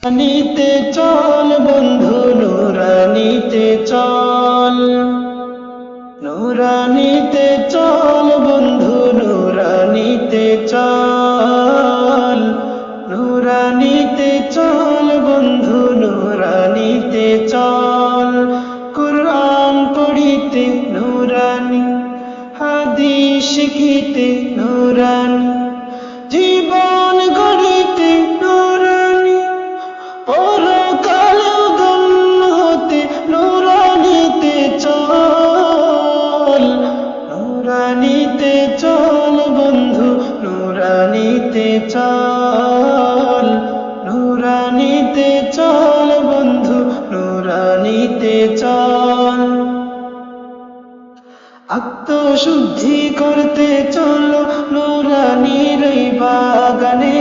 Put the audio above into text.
নুরানিতে চল বন্ধু, নুরানিতে চল, নুরানিতে চল বন্ধু, নুরানিতে চল, নুরানিতে চল বন্ধু, নুরানিতে চল। কুরআন পড়িতে নুরানি, হাদিস শিখিতে নুরানি, জীবন গড়িতে নুরানি, পরকালেও ধন্য হতে নুরানিতে চল। নুরানিতে চল বন্ধু, নুরানিতে চল, নুরানিতে চল বন্ধু, নুরানিতে চল। আত্মশুদ্ধি করতে চলো নুরানির এই বাগানে,